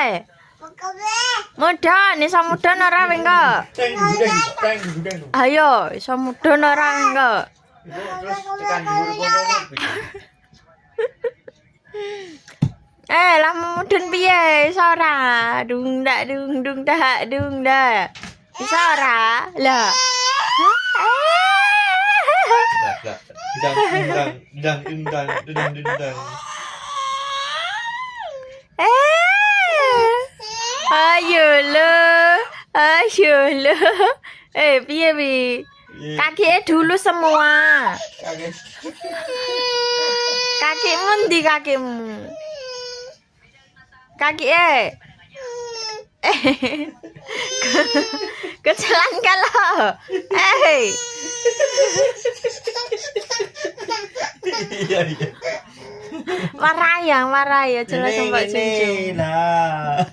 piye? Mudhan, iso mudhan ora wing kok? Ayo, iso mudhan ora wing kok? Terus tekan dhuwur kono. Lah mudhan piye? Iso ora? Dung dak dung dak dung dak. Iso ora? Lah. Dang. Ayo lo. Piye wi? Kakinya dulu semua. Kakimu ndi kakimu? Kecelan kalau. Iya. Marah ya, jelas Mbak Junjung. Nah.